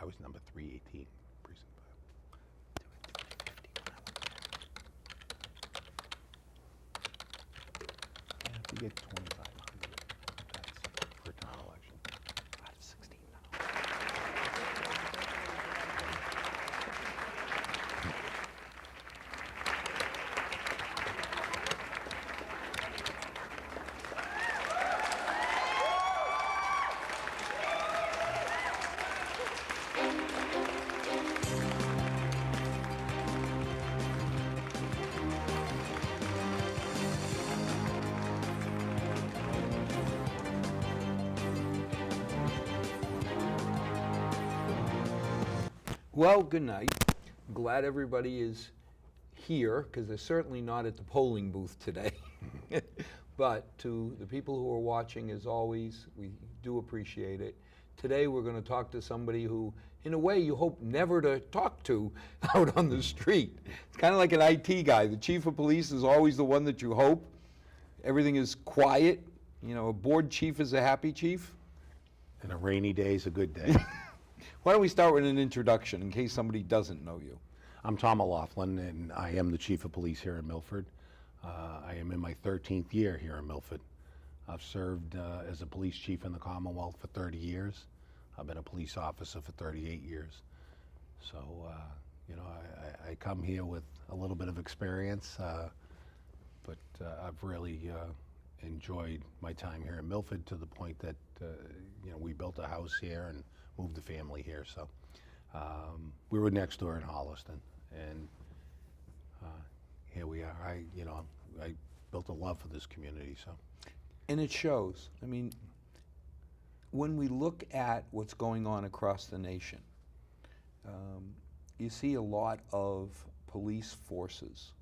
I was number 318, precinct 5. Yeah, if you get 2,500, that's for a town election. Out of 16 now. Well, good night. Glad everybody is here, because they're certainly not at the polling booth today. But to the people who are watching, as always, we do appreciate it. Today we're going to talk to somebody who, in a way, you hope never to talk to out on the street. It's kind of like an IT guy. The chief of police is always the one that you hope. Everything is quiet. You know, a bored chief is a happy chief. And a rainy day is a good day. Why don't we start with an introduction in case somebody doesn't know you? I'm Tom O'Loughlin, and I am the chief of police here in Milford. I am in my 13th year here in Milford. I've served as a police chief in the Commonwealth for 30 years. I've been a police officer for 38 years. So, you know, I come here with a little bit of experience, but I've really enjoyed my time here in Milford to the point that, you know, we built a house here and moved the family here. So we were next door in Holliston, and here we are. I built a love for this community. So, and it shows. I mean, when we look at what's going on across the nation, you see a lot of police forces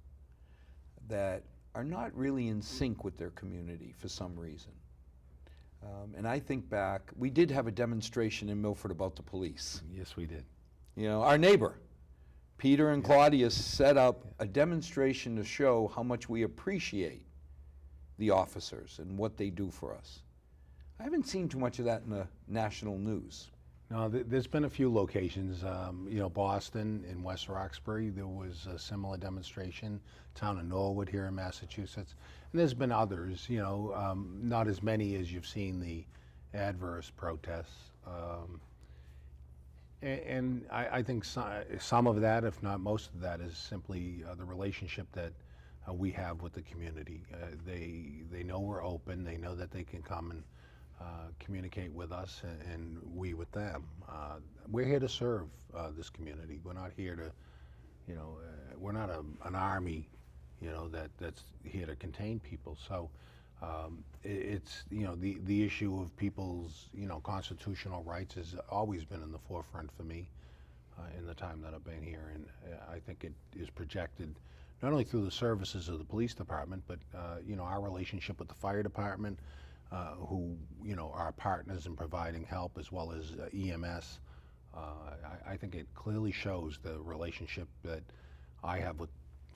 that are not really in sync with their community for some reason. And I think back, we did have a demonstration in Milford about the police. yes, we did. You know, our neighbor, Peter and Claudia, set up a demonstration to show how much we appreciate the officers and what they do for us. I haven't seen too much of that in the national news. No, there's been a few locations. You know, Boston and West Roxbury, there was a similar demonstration. Town of Norwood here in Massachusetts. And there's been others, you know, not as many as you've seen the adverse protests. And I think some of that, if not most of that, is simply the relationship that we have with the community. They know we're open. They know that they can come and communicate with us, and we with them. We're here to serve this community. We're not here to, you know, we're not an army, you know, that's here to contain people. So it's, you know, the issue of people's, you know, constitutional rights has always been in the forefront for me in the time that I've been here, and I think it is projected not only through the services of the police department, but you know, our relationship with the fire department, who, you know, are partners in providing help, as well as EMS. I think it clearly shows the relationship that I have with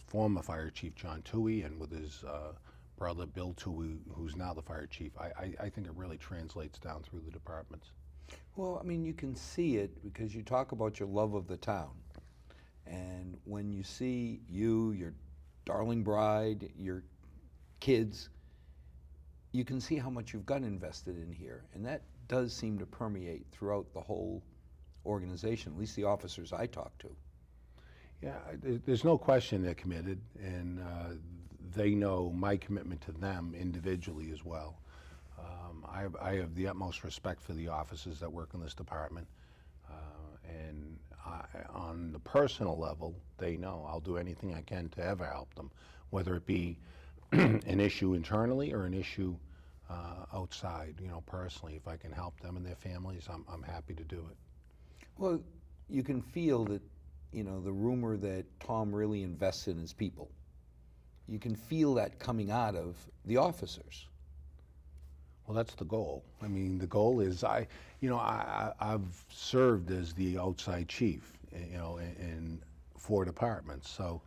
former Fire Chief John Toohey and with his brother Bill Toohey, who's now the Fire Chief. I think it really translates down through the departments. Well, I mean, you can see it because you talk about your love of the town. And when you see you, your darling bride, your kids, you can see how much you've got invested in here. And that does seem to permeate throughout the whole organization, at least the officers I talk to. Yeah, there's no question they're committed, and they know my commitment to them individually as well. I have the utmost respect for the officers that work in this department, and on the personal level, they know I'll do anything I can to ever help them, whether it be an issue internally or an issue outside. You know, personally, if I can help them and their families, I'm happy to do it. Well, you can feel that, you know, the rumor that Tom really invests in his people. You can feel that coming out of the officers. Well, that's the goal. I mean, the goal is I've served as the outside chief, you know, in 4 departments. So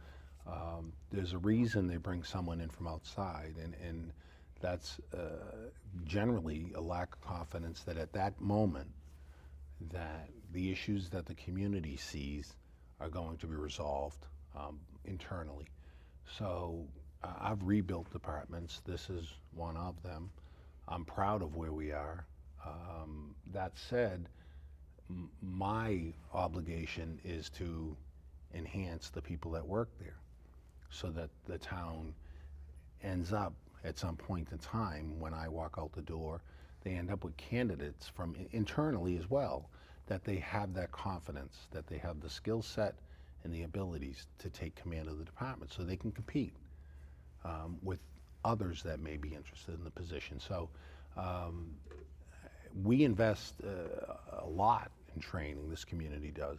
there's a reason they bring someone in from outside, and that's generally a lack of confidence that at that moment that the issues that the community sees are going to be resolved internally. So I've rebuilt departments. This is one of them. I'm proud of where we are. That said, my obligation is to enhance the people that work there so that the town ends up at some point in time when I walk out the door, they end up with candidates from internally as well, that they have that confidence, that they have the skill set and the abilities to take command of the department so they can compete with others that may be interested in the position. So we invest a lot in training, this community does,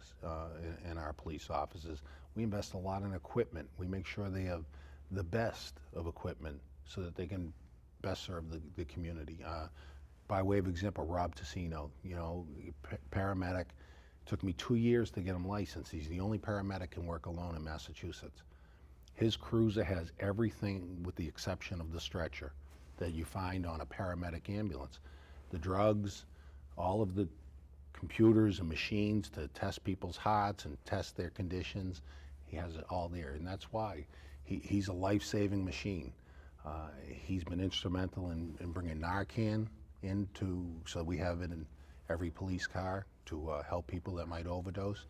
in our police officers. We invest a lot in equipment. We make sure they have the best of equipment so that they can best serve the community. By way of example, Rob Tassino, you know, paramedic, took me 2 years to get him licensed. He's the only paramedic can work alone in Massachusetts. His cruiser has everything with the exception of the stretcher that you find on a paramedic ambulance. The drugs, all of the computers and machines to test people's hearts and test their conditions, he has it all there, and that's why he's a life-saving machine. He's been instrumental in bringing Narcan so we have it in every police car to help people that might overdose,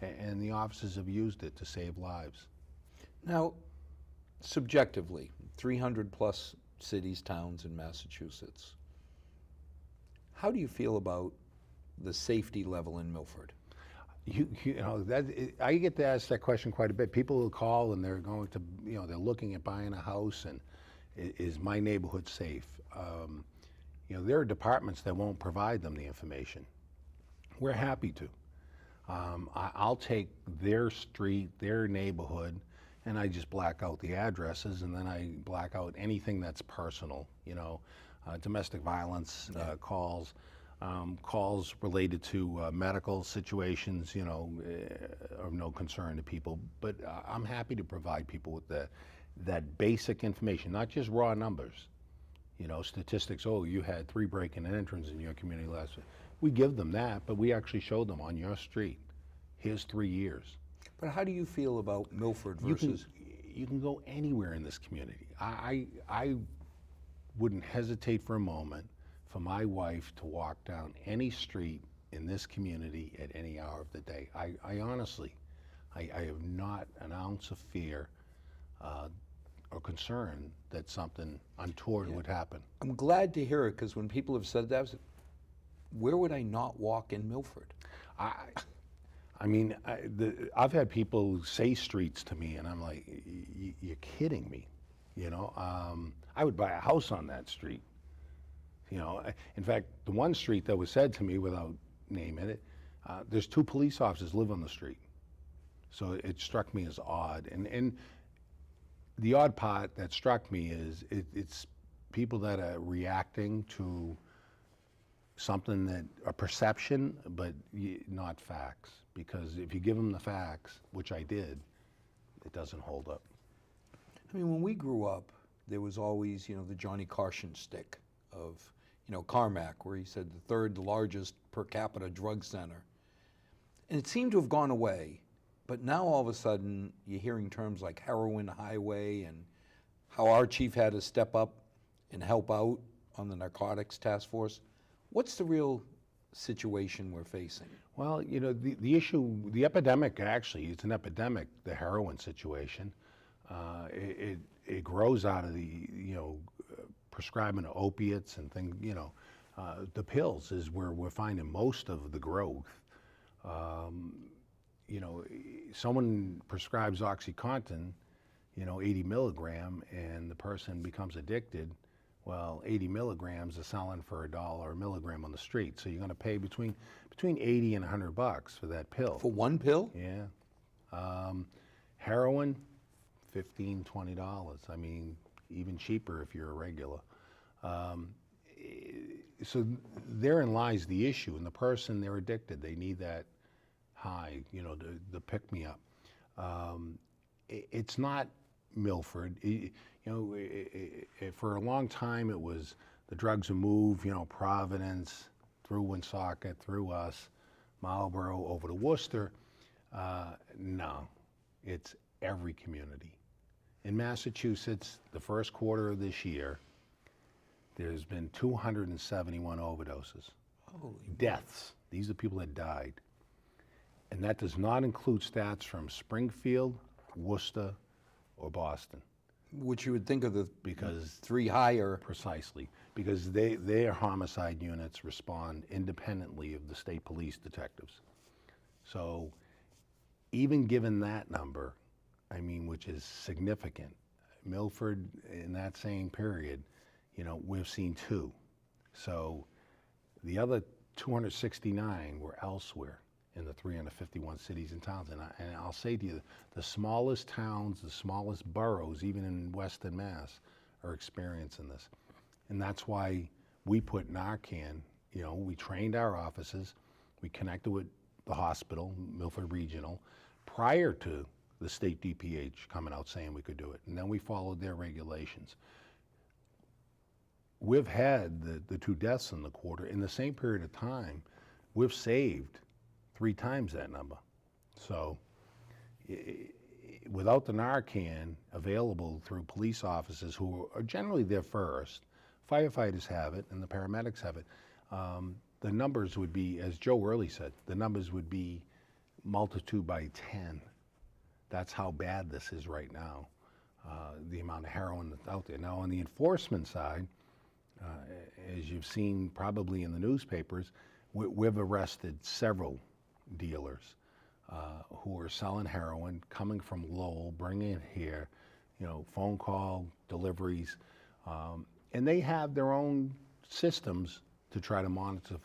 and the officers have used it to save lives. Now, subjectively, 300 plus cities, towns in Massachusetts, how do you feel about the safety level in Milford? You know, I get to ask that question quite a bit. People will call and they're going to, you know, they're looking at buying a house and is my neighborhood safe? You know, there are departments that won't provide them the information. We're happy to. I'll take their street, their neighborhood, and I just black out the addresses, and then I black out anything that's personal, you know, domestic violence calls, calls related to medical situations, you know, of no concern to people. But I'm happy to provide people with that basic information, not just raw numbers. You know, statistics, oh, you had 3 break-in and entrance in your community last week. We give them that, but we actually show them on your street, here's 3 years. But how do you feel about Milford versus? You can go anywhere in this community. I wouldn't hesitate for a moment for my wife to walk down any street in this community at any hour of the day. I honestly, I have not an ounce of fear or concern that something untoward would happen. I'm glad to hear it, because when people have said that, where would I not walk in Milford? I mean, I've had people say streets to me, and I'm like, you're kidding me, you know? I would buy a house on that street. You know, in fact, the one street that was said to me, without naming it, there's 2 police officers live on the street. So it struck me as odd. And the odd part that struck me is it's people that are reacting to something that, a perception, but not facts. Because if you give them the facts, which I did, it doesn't hold up. I mean, when we grew up, there was always, you know, the Johnny Carson stick of, you know, Carmack, where he said the 3rd largest per capita drug center. And it seemed to have gone away. But now all of a sudden, you're hearing terms like heroin highway, and how our chief had to step up and help out on the narcotics task force. What's the real situation we're facing? Well, you know, the issue, the epidemic, actually, it's an epidemic, the heroin situation. It grows out of the, you know, prescribing of opiates and things, you know. The pills is where we're finding most of the growth. You know, someone prescribes OxyContin, you know, 80 milligram, and the person becomes addicted. Well, 80 milligrams are selling for $1 a milligram on the street. So you're going to pay between 80 and $100 for that pill. For one pill? Yeah. Heroin, $15, $20. I mean, even cheaper if you're a regular. So therein lies the issue. And the person, they're addicted. They need that high, you know, the pick-me-up. It's not Milford. You know, for a long time it was the drugs would move, you know, Providence, through Woonsocket, through us. Marlboro over to Worcester. No, it's every community. In Massachusetts, the first quarter of this year, there's been 271 overdoses. Holy Deaths. These are people that died. And that does not include stats from Springfield, Worcester, or Boston. Which you would think of the Because 3 higher. Precisely, because their homicide units respond independently of the state police detectives. So even given that number, I mean, which is significant, Milford in that same period, we've seen 2. So the other 269 were elsewhere in the 351 cities and towns. And I'll say to you, the smallest towns, the smallest boroughs, even in Western Mass, are experiencing this. And that's why we put Narcan, we trained our offices, we connected with the hospital, Milford Regional, prior to the state DPH coming out saying we could do it. And then we followed their regulations. We've had the 2 deaths in the quarter. In the same period of time, we've saved 3 times that number. So without the Narcan available through police officers who are generally there first, firefighters have it and the paramedics have it, the numbers would be, as Joe Early said, the numbers would be multitude by 10. That's how bad this is right now, the amount of heroin that's out there. Now on the enforcement side, as you've seen probably in the newspapers, we've arrested several dealers who are selling heroin, coming from Lowell, bringing it here, phone call, deliveries, and they have their own systems to try to monitor,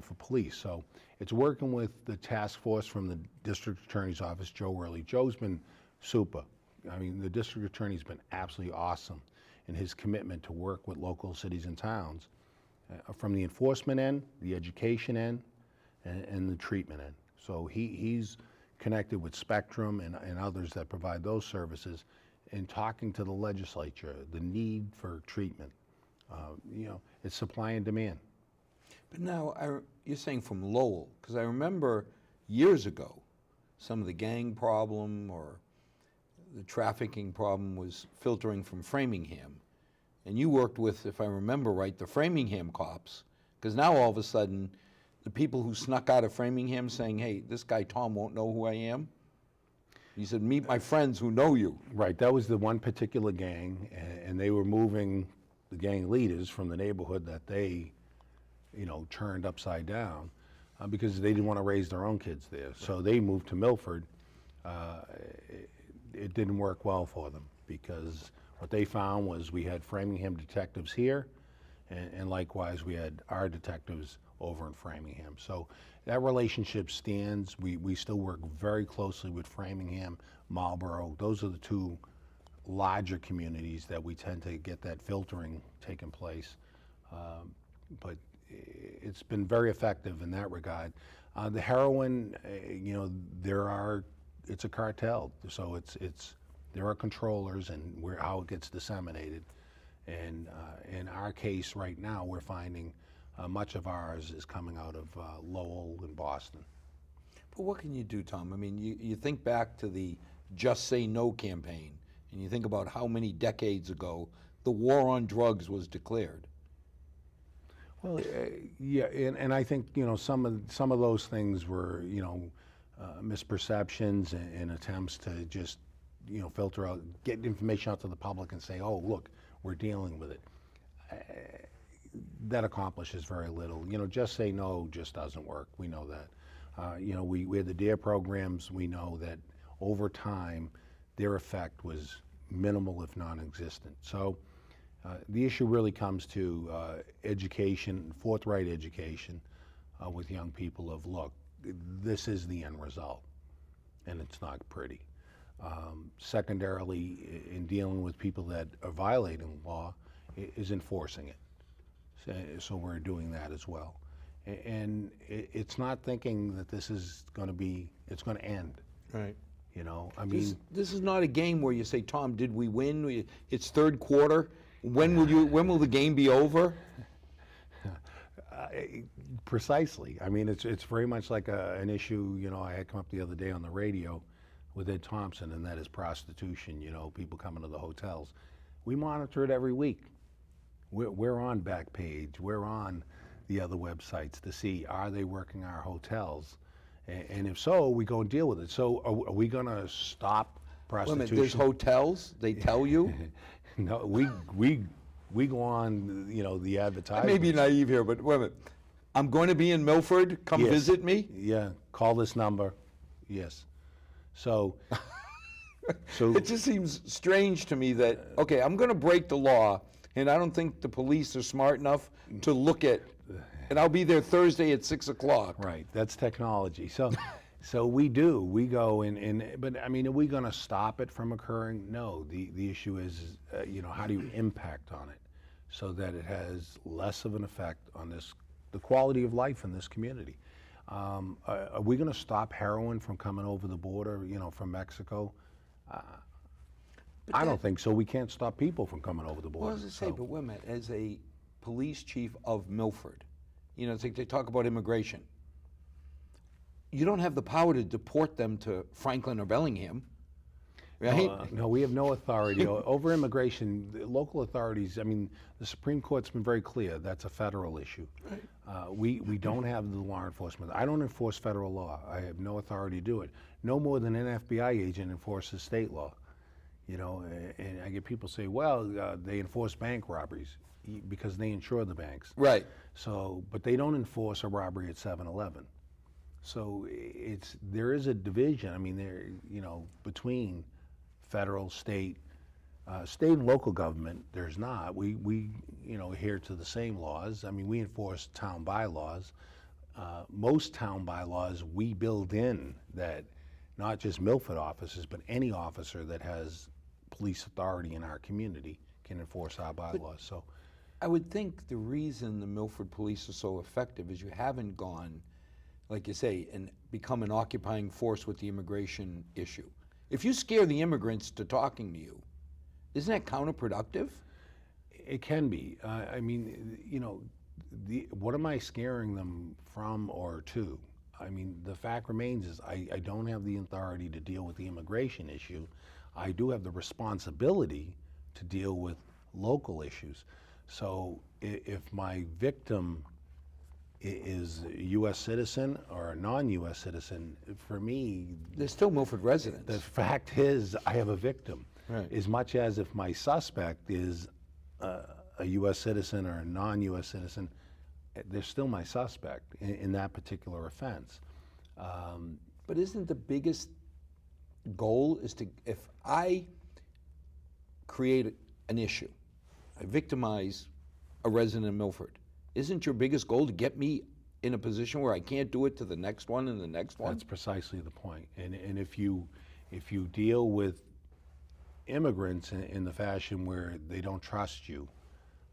for police. So it's working with the task force from the district attorney's office, Joe Early. Joe's been super. I mean, the district attorney's been absolutely awesome in his commitment to work with local cities and towns from the enforcement end, the education end, and the treatment end. So he's connected with Spectrum and others that provide those services in talking to the legislature, the need for treatment. It's supply and demand. But now, you're saying from Lowell, because I remember years ago, some of the gang problem or the trafficking problem was filtering from Framingham. And you worked with, if I remember right, the Framingham cops, because now all of a sudden, the people who snuck out of Framingham saying, hey, this guy Tom won't know who I am. He said, meet my friends who know you. Right, that was the one particular gang, and they were moving the gang leaders from the neighborhood that they, turned upside down because they didn't want to raise their own kids there. So they moved to Milford. It didn't work well for them because what they found was we had Framingham detectives here, and likewise we had our detectives over in Framingham. So that relationship stands. We still work very closely with Framingham, Marlboro. Those are the 2 larger communities that we tend to get that filtering taking place. But it's been very effective in that regard. The heroin, it's a cartel. So there are controllers and how it gets disseminated. And in our case right now, we're finding much of ours is coming out of Lowell and Boston. But what can you do, Tom? I mean, you think back to the Just Say No campaign, and you think about how many decades ago the war on drugs was declared. Well, yeah, and I think some of those things were misperceptions and attempts to just filter out, get information out to the public and say, oh, look, we're dealing with it. That accomplishes very little. Just say no just doesn't work. We know that. We had the DARE programs. We know that over time, their effect was minimal, if non-existent. So the issue really comes to education, forthright education with young people of, look, this is the end result, and it's not pretty. Secondarily, in dealing with people that are violating law, is enforcing it. So we're doing that as well. And it's not thinking that this is going to be, it's going to end. Right. I mean, this is not a game where you say, Tom, did we win? It's third quarter. When will the game be over? Precisely. I mean, it's very much like an issue, I had come up the other day on the radio with Ed Thompson, and that is prostitution, people coming to the hotels. We monitor it every week. We're on Backpage, we're on the other websites to see, are they working our hotels? And if so, we go and deal with it. So are we gonna stop Wait a prostitution? minute, there's hotels, they tell you? No, we go on, the I advertising. may be naive here, but wait a minute. I'm going to be in Milford, come Yes. visit me? Yeah, call this number, yes. So, It just seems strange to me that, okay, I'm going to break the law, and I don't think the police are smart enough to look at, and I'll be there Thursday at 6 o'clock. right, that's technology. So we go but I mean, are we gonna stop it from occurring? No, the issue is, how do you impact on it so that it has less of an effect on the quality of life in this community? Are we gonna stop heroin from coming over the border, from Mexico? I don't think so. We can't stop people from coming over the border. Well, as I say, so- but wait a minute, as a police chief of Milford, it's like they talk about immigration. You don't have the power to deport them to Franklin or Bellingham, right? No, we have no authority over immigration. The local authorities, I mean, the Supreme Court's been very clear, that's a federal issue. We don't have the law enforcement. I don't enforce federal law. I have no authority to do it. No more than an FBI agent enforces state law. And I get people say, well, they enforce bank robberies because they insure the banks. Right. So, but they don't enforce a robbery at 7-Eleven. So there is a division. I mean, between federal, state and local government. There's not. We adhere to the same laws. I mean, we enforce town bylaws. Most town bylaws we build in that not just Milford officers, but any officer that has police authority in our community can enforce our bylaws. So, I would think the reason the Milford police are so effective is you haven't gone, like you say, and become an occupying force with the immigration issue. If you scare the immigrants to talking to you, isn't that counterproductive? it can be. I mean, what am I scaring them from or to? I mean, the fact remains is I don't have the authority to deal with the immigration issue. I do have the responsibility to deal with local issues. So if my victim is a U.S. citizen or a non-U.S. citizen, for me, They're still Milford residents. the fact is I have a victim. Right. As much as if my suspect is a U.S. citizen or a non-U.S. citizen, they're still my suspect in that particular offense. But isn't the biggest goal is to, if I create an issue, I victimize a resident of Milford, isn't your biggest goal to get me in a position where I can't do it to the next one and the next one? That's precisely the point. And if you deal with immigrants in the fashion where they don't trust you,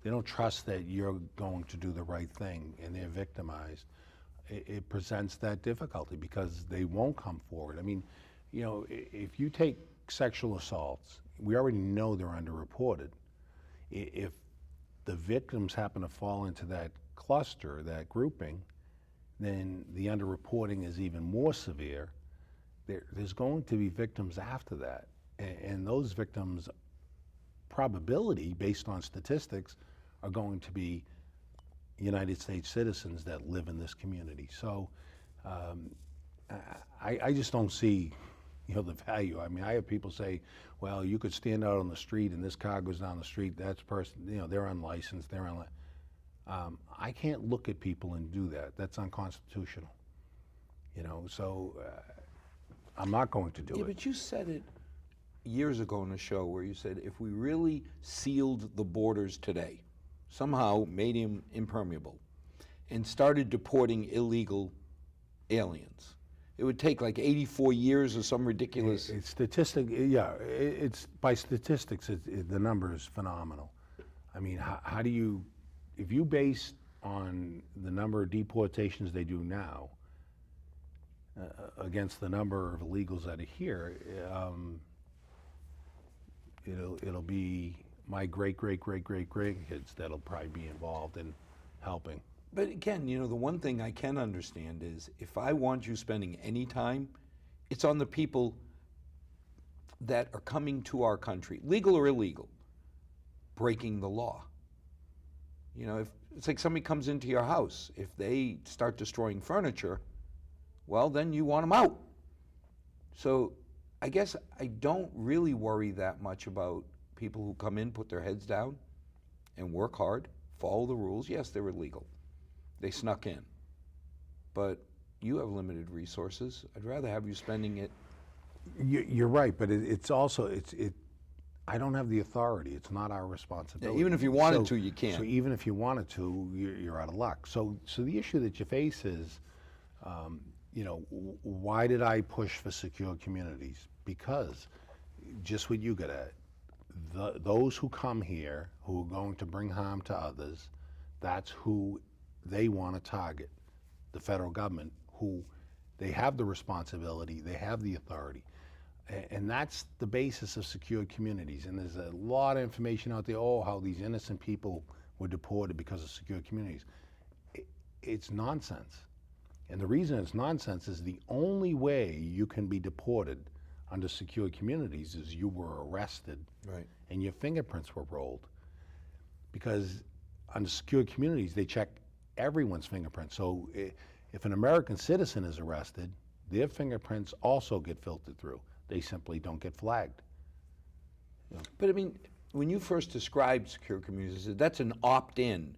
they don't trust that you're going to do the right thing, and they're victimized, it presents that difficulty because they won't come forward. I mean, if you take sexual assaults, we already know they're underreported. If the victims happen to fall into that cluster, that grouping, then the underreporting is even more severe. There's going to be victims after that. And those victims, probability, based on statistics, are going to be United States citizens that live in this community. So I just don't see the value. I mean, I have people say, well, you could stand out on the street and this car goes down the street, that's person, they're unlicensed, I can't look at people and do that. That's unconstitutional. So I'm not going to do Yeah, it. but you said it years ago on a show where you said if we really sealed the borders today, somehow made them impermeable, and started deporting illegal aliens, it would take like 84 years or some ridiculous. It's it's by statistics, the number is phenomenal. I mean, how do you, if you base on the number of deportations they do now against the number of illegals that are here, it'll be my great kids that'll probably be involved in helping. But again, you know, the one thing I can understand is if I want you spending any time, it's on the people that are coming to our country, legal or illegal, breaking the law. You know, if it's like somebody comes into your house, if they start destroying furniture, well, then you want them out. So I guess I don't really worry that much about people who come in, put their heads down, and work hard, follow the rules. Yes, they're illegal. They snuck in. But you have limited resources. I'd rather have you spending it. You're right, but it's also, I don't have the authority. It's not our responsibility. Even if you wanted to, you can't. So even if you wanted to, you're out of luck. So the issue that you face is, you know, why did I push for secure communities? Because, just what you got at, those who come here, who are going to bring harm to others, that's who they want to target. The federal government, who they have the responsibility, they have the authority. And that's the basis of secure communities. And there's a lot of information out there, how these innocent people were deported because of secure communities. It's nonsense. And the reason it's nonsense is the only way you can be deported under secure communities is you were arrested, Right. and your fingerprints were rolled. Because under secure communities, they check everyone's fingerprints. So if an American citizen is arrested, their fingerprints also get filtered through. They simply don't get flagged. But I mean, when you first described secure communities, you said that's an opt-in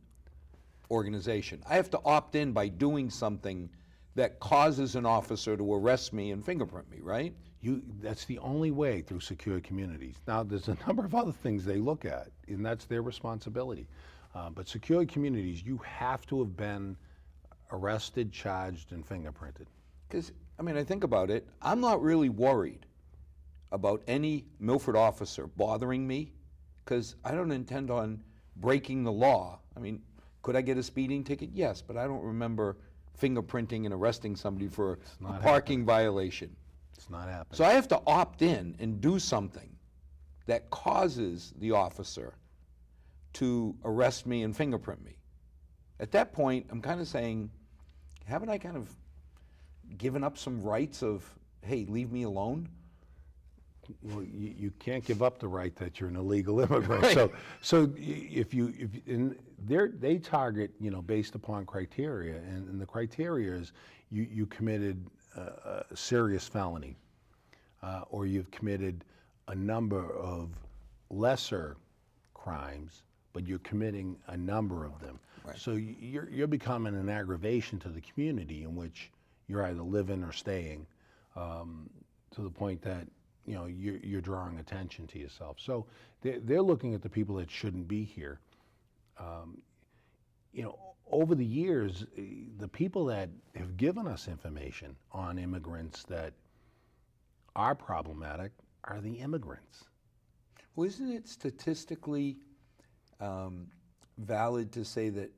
organization. I have to opt in by doing something that causes an officer to arrest me and fingerprint me, right? That's the only way through secure communities. Now, there's a number of other things they look at, and that's their responsibility. But secure communities, you have to have been arrested, charged, and fingerprinted. Because, I mean, I think about it, I'm not really worried about any Milford officer bothering me, because I don't intend on breaking the law. I mean, could I get a speeding ticket? Yes, but I don't remember fingerprinting and arresting somebody for a parking violation. It's not happening. So I have to opt in and do something that causes the officer to arrest me and fingerprint me. At that point, I'm kind of saying, haven't I kind of given up some rights of, hey, leave me alone? Well, you can't give up the right that you're an illegal immigrant. Right. So they target, based upon criteria, and the criteria is you committed a serious felony, or you've committed a number of lesser crimes, but you're committing a number of them. Right. So you're becoming an aggravation to the community in which you're either living or staying, to the point that you're drawing attention to yourself. So they're looking at the people that shouldn't be here. Over the years, the people that have given us information on immigrants that are problematic are the immigrants. Well, isn't it statistically valid to say that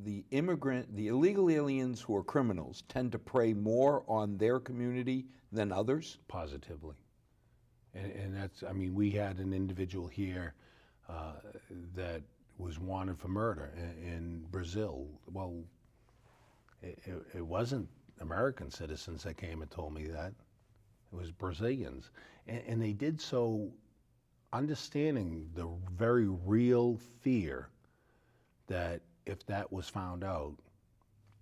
the illegal aliens who are criminals tend to prey more on their community than others? Positively. And that's, we had an individual here that was wanted for murder in Brazil. Well, it wasn't American citizens that came and told me that. It was Brazilians. And they did so understanding the very real fear that if that was found out,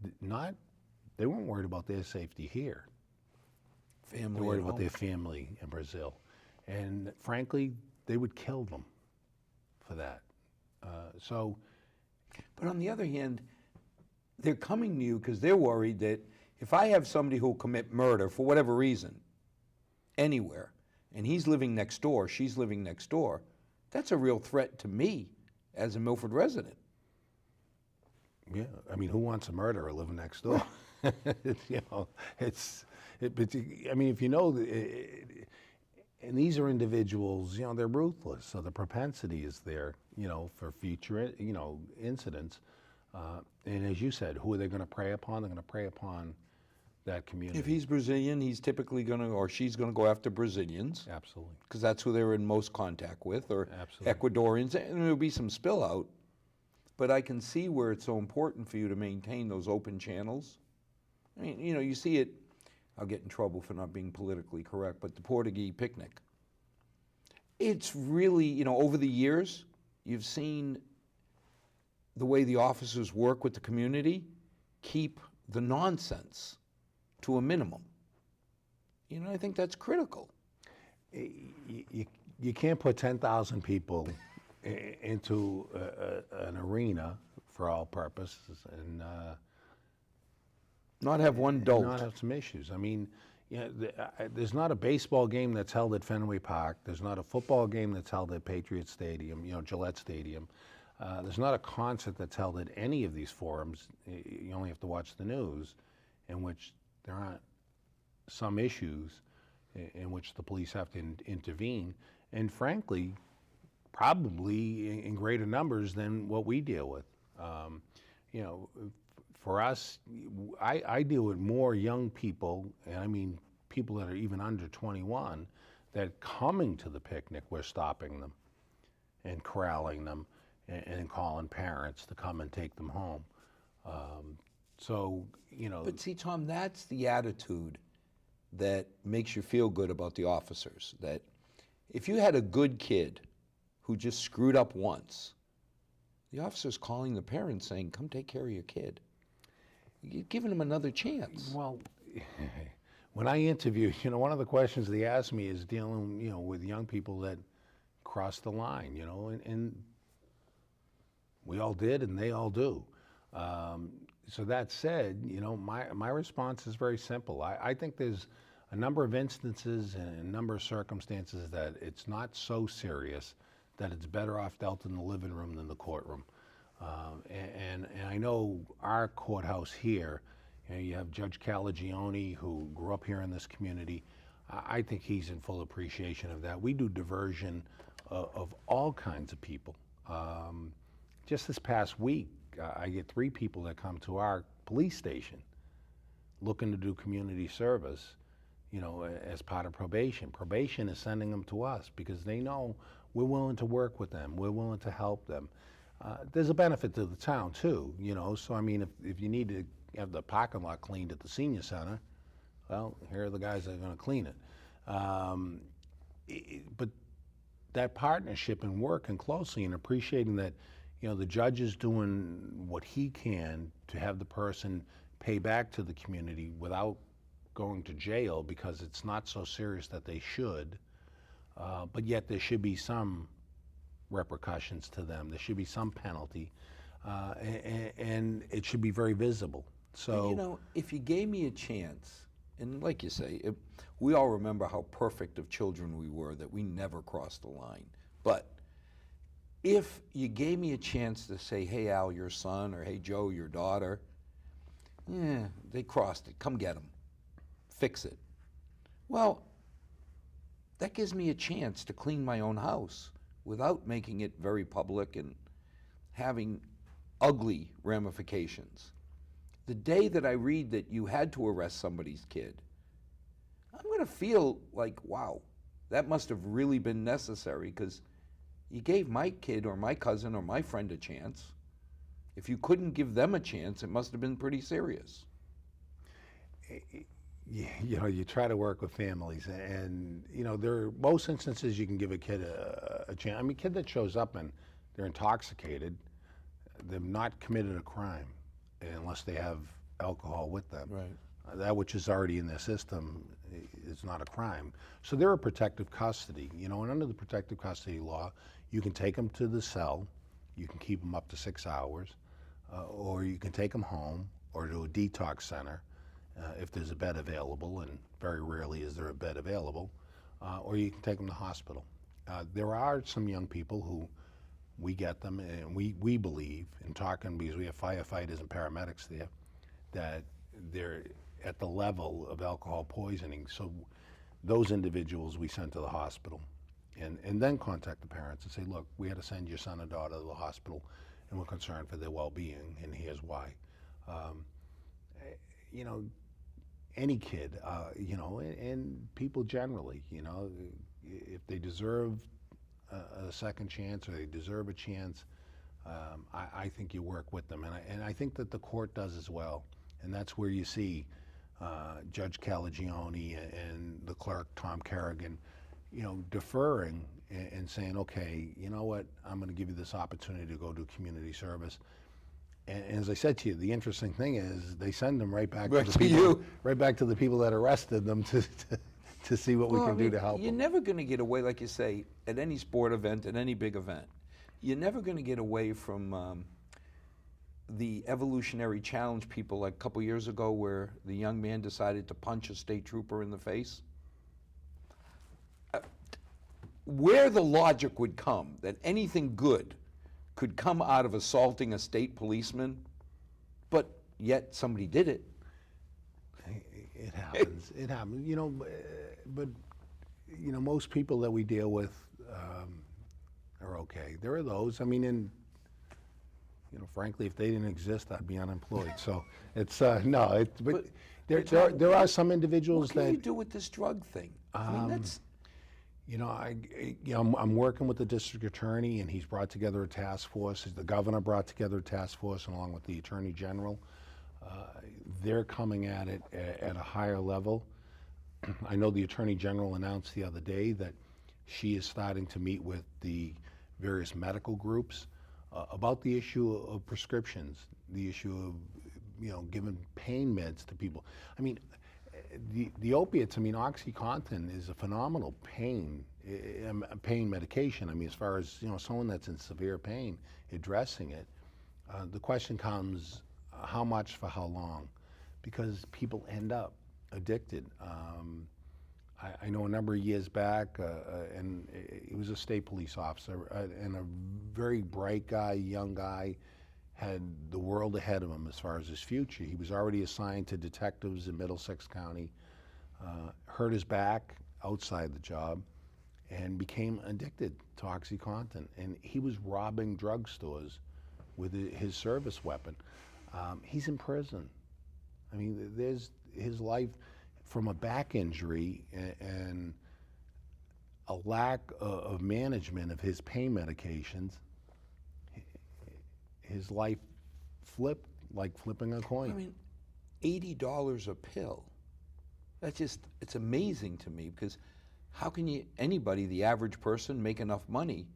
they weren't worried about their safety here. They were worried about their family in Brazil. And frankly, they would kill them for that. But on the other hand, they're coming to you because they're worried that if I have somebody who will commit murder for whatever reason, anywhere, and he's living next door, she's living next door, that's a real threat to me as a Milford resident. Yeah, who wants a murderer living next door? And these are individuals, they're ruthless, so the propensity is there, for future, incidents. And as you said, who are they going to prey upon? They're going to prey upon that community. If he's Brazilian, he's typically or she's going to go after Brazilians. Absolutely. Because that's who they're in most contact with, or Absolutely. Ecuadorians, and there'll be some spill out. but I can see where it's so important for you to maintain those open channels. I mean, you know, you see it, I'll get in trouble for not being politically correct, but the Portuguese picnic. It's really, you know, over the years, you've seen the way the officers work with the community keep the nonsense to a minimum. You know, I think that's critical. You can't put 10,000 people into an arena for all purposes and Not have one dolt. not have some issues. I mean, you know, there's not a baseball game that's held at Fenway Park. There's not a football game that's held at Patriot Stadium, you know, Gillette Stadium. There's not a concert that's held at any of these forums. You only have to watch the news, in which there aren't some issues in which the police have to intervene. And frankly, probably in greater numbers than what we deal with. You know, for us, I deal with more young people, and I mean people that are even under 21, that coming to the picnic, we're stopping them and corralling them and calling parents to come and take them home. So, you know. But see, Tom, that's the attitude that makes you feel good about the officers. That if you had a good kid who just screwed up once, the officer's calling the parents saying, come take care of your kid. You're giving them another chance. Well, when I interview, you know, one of the questions they ask me is dealing, you know, with young people that cross the line, you know, and we all did and they all do. So that said, you know, my response is very simple. I think there's a number of instances and a number of circumstances that it's not so serious that it's better off dealt in the living room than the courtroom. And I know our courthouse here, you know, you have Judge Calagione, who grew up here in this community. I think he's in full appreciation of that. We do diversion of all kinds of people. Just this past week, I get 3 people that come to our police station looking to do community service, you know, as part of probation. Probation is sending them to us because they know we're willing to work with them. We're willing to help them. There's a benefit to the town too, you know, so I mean, if you need to have the parking lot cleaned at the senior center, well, here are the guys that are gonna clean it. But that partnership and working closely and appreciating that, you know, the judge is doing what he can to have the person pay back to the community without going to jail because it's not so serious that they should, but yet there should be some repercussions to them. There should be some penalty, and it should be very visible. So, and, you know, if you gave me a chance, and like you say, we all remember how perfect of children we were, that we never crossed the line. But if you gave me a chance to say, hey, Al, your son, or hey, Joe, your daughter, yeah, they crossed it, come get them, fix it. Well, that gives me a chance to clean my own house without making it very public and having ugly ramifications. The day that I read that you had to arrest somebody's kid, I'm going to feel like, wow, that must have really been necessary because you gave my kid or my cousin or my friend a chance. If you couldn't give them a chance, it must have been pretty serious. You know, you try to work with families, and you know, there are most instances you can give a kid a chance. I mean, a kid that shows up and they're intoxicated, they've not committed a crime unless they have alcohol with them. Right. That which is already in their system is not a crime. So they're a protective custody, you know, and under the protective custody law, you can take them to the cell, you can keep them up to 6 hours, or you can take them home or to a detox center if there's a bed available, and very rarely is there a bed available, or you can take them to hospital. There are some young people who we get them, and we believe, in talking, because we have firefighters and paramedics there, that they're at the level of alcohol poisoning. So those individuals we send to the hospital, and then contact the parents and say, look, we had to send your son or daughter to the hospital, and we're concerned for their well-being, and here's why. You know, any kid, you know, and people generally, you know, if they deserve a second chance or they deserve a chance, I think you work with them, and I think that the court does as well. And that's where you see Judge Calagione and the clerk, Tom Kerrigan, deferring and saying, okay, you know what, I'm going to give you this opportunity to go do community service. And as I said to you, the interesting thing is they send them right back Right to to the people, you. right back to the people that arrested them to see what we Well, can I do mean, to help You're them. never going to get away, like you say, at any sport event, at any big event. You're never going to get away from the evolutionary challenge people, like a couple years ago where the young man decided to punch a state trooper in the face. Where the logic would come that anything good could come out of assaulting a state policeman, but yet somebody did it. It happens. It happens. But most people that we deal with are okay. There are those. I mean, and frankly, if they didn't exist, I'd be unemployed. So it's no. But there are some individuals What can that you do with this drug thing? I mean, that's I'm working with the district attorney, and he's brought together a task force. The governor brought together a task force, along with the attorney general. They're coming at it at a higher level. I know the attorney general announced the other day that she is starting to meet with the various medical groups about the issue of prescriptions, the issue of giving pain meds to people. I mean, the opiates. I mean, OxyContin is a phenomenal pain medication. I mean, as far as someone that's in severe pain, addressing it. The question comes, how much for how long? Because people end up addicted. I know a number of years back, and he was a state police officer, and a very bright guy, young guy, had the world ahead of him as far as his future. He was already assigned to detectives in Middlesex County, hurt his back outside the job, and became addicted to OxyContin. And he was robbing drugstores with his service weapon. He's in prison. I mean, there's his life from a back injury and a lack of management of his pain medications. His life flipped like flipping a coin. I mean, $80 a pill. It's amazing to me, because how can anybody, the average person, make enough money?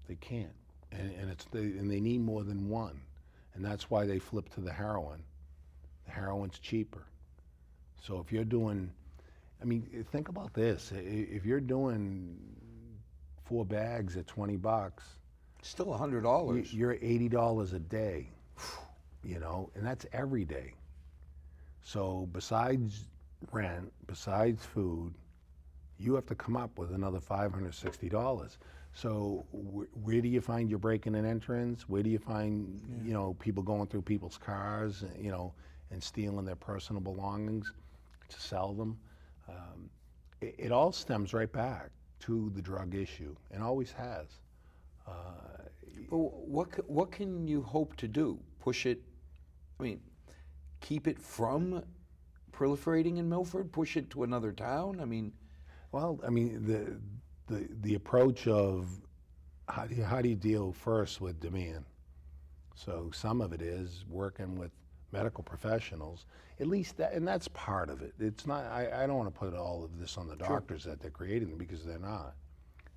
They can't, and they need more than one, and that's why they flip to the heroin. The heroin's cheaper. So if you're doing, I mean, think about this. If you're doing 4 bags at $20, Still $100. you're $80 a day, and that's every day. So besides rent, besides food, you have to come up with another $560. So where do you find your breaking and entrance? Where do you find, people going through people's cars, and stealing their personal belongings to sell them? It all stems right back to the drug issue, and always has. But what can you hope to do? Push it, I mean, keep it from proliferating in Milford? Push it to another town? I mean... Well, I mean, the approach of how do you deal first with demand? So some of it is working with medical professionals, at least that, and that's part of it. It's not, I don't want to put all of this on the doctors that they're creating, because they're not.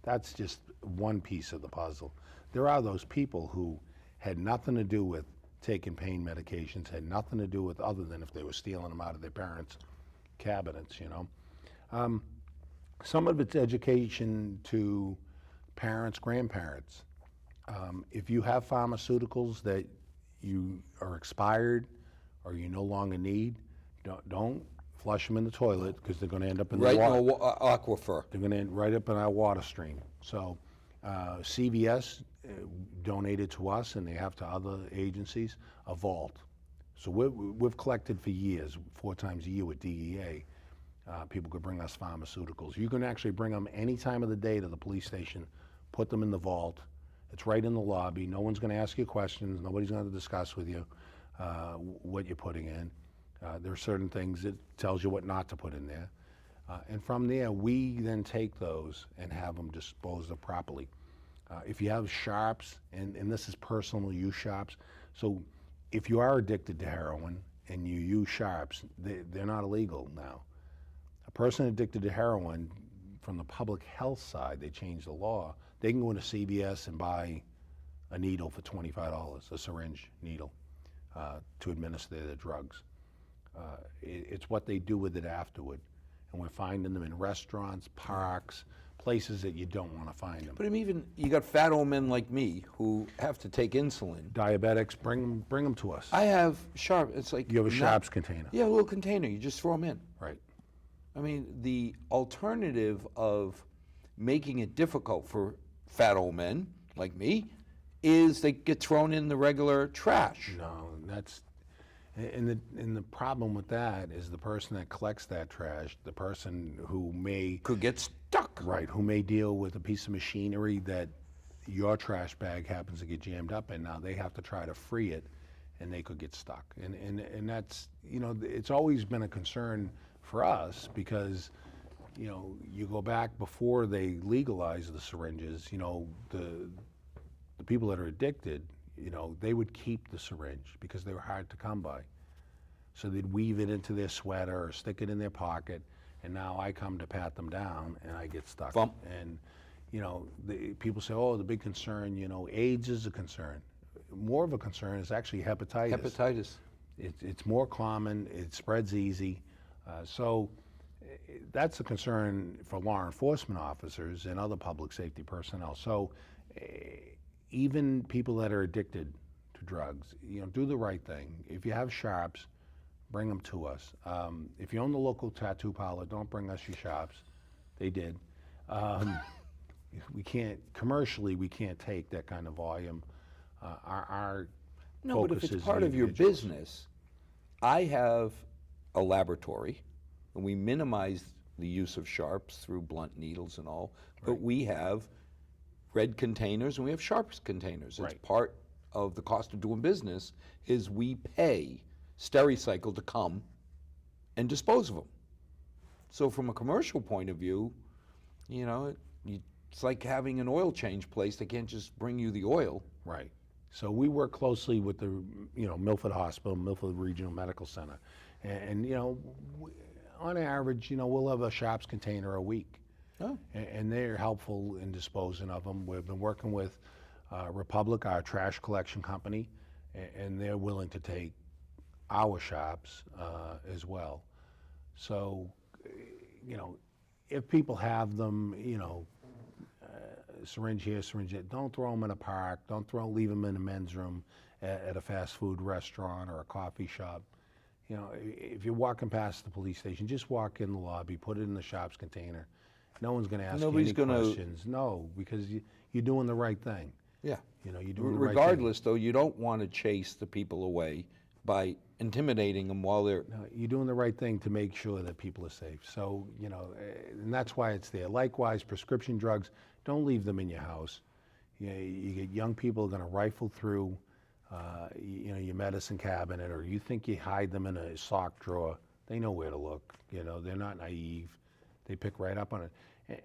That's just one piece of the puzzle. There are those people who had nothing to do with taking pain medications, had nothing to do with other than if they were stealing them out of their parents' cabinets, Some of it's education to parents, grandparents. If you have pharmaceuticals that you are expired or you no longer need, don't flush them in the toilet, because they're going to end up in the water. Aquifer. They're going to end right up in our water stream. So CVS donated to us, and they have to other agencies, a vault. So we've collected for years, 4 times a year with DEA. People could bring us pharmaceuticals. You can actually bring them any time of the day to the police station, put them in the vault. It's right in the lobby. No one's going to ask you questions. Nobody's going to discuss with you what you're putting in. There are certain things it tells you what not to put in there. And from there, we then take those and have them disposed of properly. If you have sharps, and this is personal use sharps, so if you are addicted to heroin and you use sharps, they're not illegal now. A person addicted to heroin, from the public health side, they changed the law. They can go into CVS and buy a needle for $25, a syringe needle, to administer the drugs. It's what they do with it afterward. And we're finding them in restaurants, parks, places that you don't want to find them. But even, you got fat old men like me who have to take insulin. Diabetics, bring them to us. I have sharp, it's like. You have a sharps container. Yeah, a little container, you just throw them in. Right. I mean, the alternative of making it difficult for fat old men like me is they get thrown in the regular trash. No, and the problem with that is the person that collects that trash, the person who may Could get stuck. right, who may deal with a piece of machinery that your trash bag happens to get jammed up in. Now they have to try to free it, and they could get stuck. And that's, it's always been a concern for us because, you go back before they legalized the syringes, the people that are addicted, they would keep the syringe because they were hard to come by. So they'd weave it into their sweater or stick it in their pocket, and now I come to pat them down and I get stuck. Bump. And, people say, oh, the big concern, AIDS is a concern. More of a concern is actually hepatitis. Hepatitis. It's more common, it spreads easy. So that's a concern for law enforcement officers and other public safety personnel. So even people that are addicted to drugs, do the right thing. If you have sharps, bring them to us. If you own the local tattoo parlor, don't bring us your sharps. They did. Commercially, we can't take that kind of volume. Our No, but if focus it's is part the of your individuals. business, I have a laboratory, and we minimize the use of sharps through blunt needles and all, but we have red containers and we have sharps containers. It's Right. part of the cost of doing business is we pay Stericycle to come and dispose of them. So from a commercial point of view, it's like having an oil change place. They can't just bring you the oil. Right. So we work closely with the, Milford Hospital, Milford Regional Medical Center. And on average, we'll have a sharps container a week. Oh. And they're helpful in disposing of them. We've been working with Republic, our trash collection company, and they're willing to take our sharps as well. So, if people have them, syringe here, syringe there, don't throw them in a park, leave them in a men's room at a fast food restaurant or a coffee shop. If you're walking past the police station, just walk in the lobby, put it in the sharps container. No one's going to ask Nobody's you any gonna- questions. No, because you're doing the right thing. Yeah. You're doing the right thing. Regardless, though, you don't want to chase the people away by intimidating them while they're. No, you're doing the right thing to make sure that people are safe. So, and that's why it's there. Likewise, prescription drugs, don't leave them in your house. You get young people going to rifle through, your medicine cabinet, or you think you hide them in a sock drawer. They know where to look. They're not naive. They pick right up on it.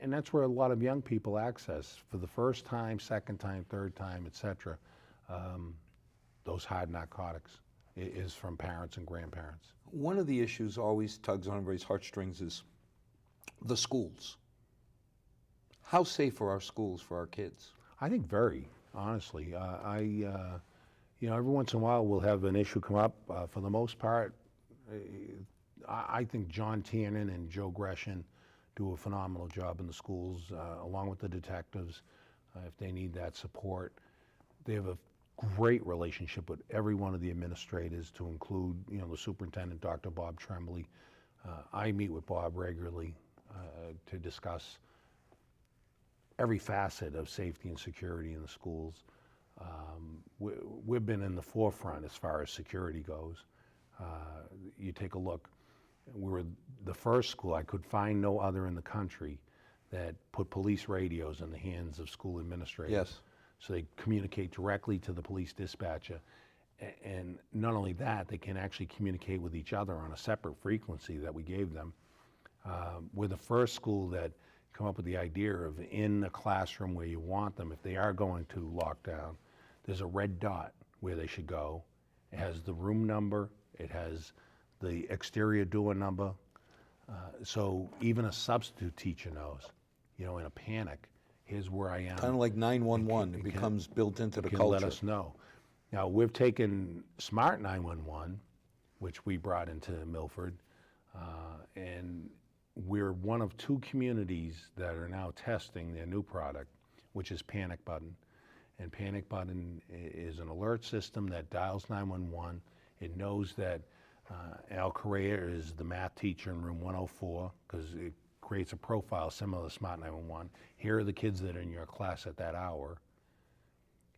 And that's where a lot of young people access for the first time, second time, third time, et cetera, those hard narcotics is from parents and grandparents. One of the issues always tugs on everybody's heartstrings is the schools. How safe are our schools for our kids? I think very, honestly. Every once in a while we'll have an issue come up. For the most part, I think John Tiernan and Joe Gresham do a phenomenal job in the schools, along with the detectives, if they need that support. They have a great relationship with every one of the administrators, to include, the superintendent, Dr. Bob Tremblay. I meet with Bob regularly to discuss every facet of safety and security in the schools. We've been in the forefront as far as security goes. You take a look, we were the first school, I could find no other in the country, that put police radios in the hands of school administrators. Yes. So they communicate directly to the police dispatcher. And not only that, they can actually communicate with each other on a separate frequency that we gave them. We're the first school that come up with the idea of in the classroom where you want them, if they are going to lock down, there's a red dot where they should go. It has the room number, it has the exterior door number, so even a substitute teacher knows, in a panic, here's where I am. Kind of like 911, it becomes built into the Can culture. let us know. Now, we've taken Smart 911, which we brought into Milford, and we're one of 2 communities that are now testing their new product, which is Panic Button. And Panic Button is an alert system that dials 911. It knows that Al Correa is the math teacher in room 104, because it creates a profile similar to Smart 911. Here are the kids that are in your class at that hour,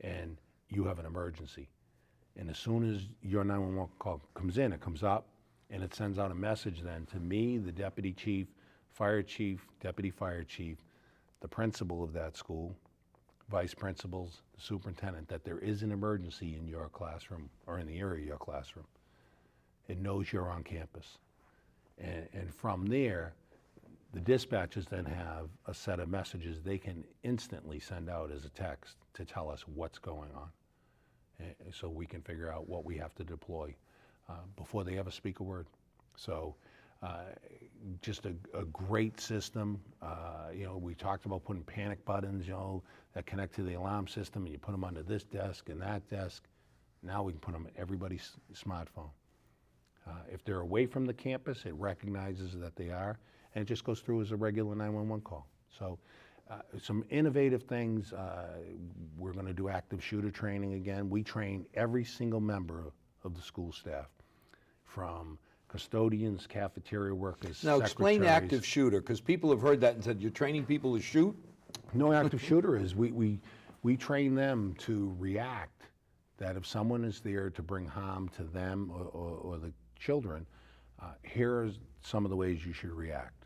and you have an emergency. And as soon as your 911 call comes in, it comes up, and it sends out a message then to me, the deputy chief, fire chief, deputy fire chief, the principal of that school, vice principals, the superintendent, that there is an emergency in your classroom or in the area of your classroom. It knows you're on campus. And from there, the dispatchers then have a set of messages they can instantly send out as a text to tell us what's going on. So we can figure out what we have to deploy before they ever speak a word. So just a great system. We talked about putting panic buttons, that connect to the alarm system, and you put them under this desk and that desk. Now we can put them at everybody's smartphone. If they're away from the campus, it recognizes that they are, and it just goes through as a regular 911 call. So some innovative things. We're going to do active shooter training again. We train every single member of the school staff, from custodians, cafeteria workers, Now explain secretaries. active shooter, because people have heard that and said, you're training people to shoot? No, active shooter is we train them to react, that if someone is there to bring harm to them or the children, here are some of the ways you should react.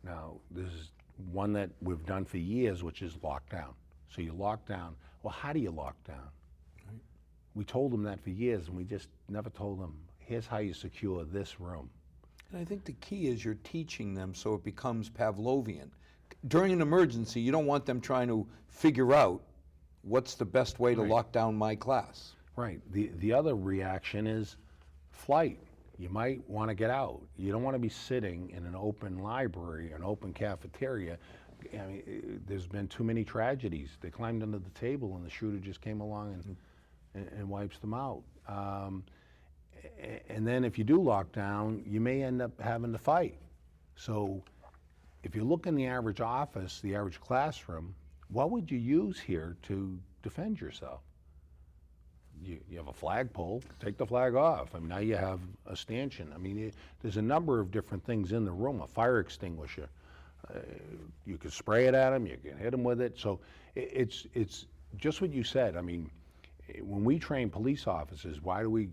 Now, this is one that we've done for years, which is lockdown. So you lock down. Well, how do you lock down? Right. We told them that for years, and we just never told them, here's how you secure this room. And I think the key is you're teaching them so it becomes Pavlovian. During an emergency, you don't want them trying to figure out what's the best way to lock down my class. Right. The other reaction is flight. You might want to get out. You don't want to be sitting in an open library, an open cafeteria. I mean, there's been too many tragedies. They climbed under the table and the shooter just came along and wipes them out. And then if you do lock down, you may end up having to fight. So if you look in the average office, the average classroom, what would you use here to defend yourself? You have a flagpole, take the flag off. I mean, now you have a stanchion. I mean, there's a number of different things in the room, a fire extinguisher. You can spray it at them, you can hit them with it. So it's just what you said. I mean, when we train police officers, why do we,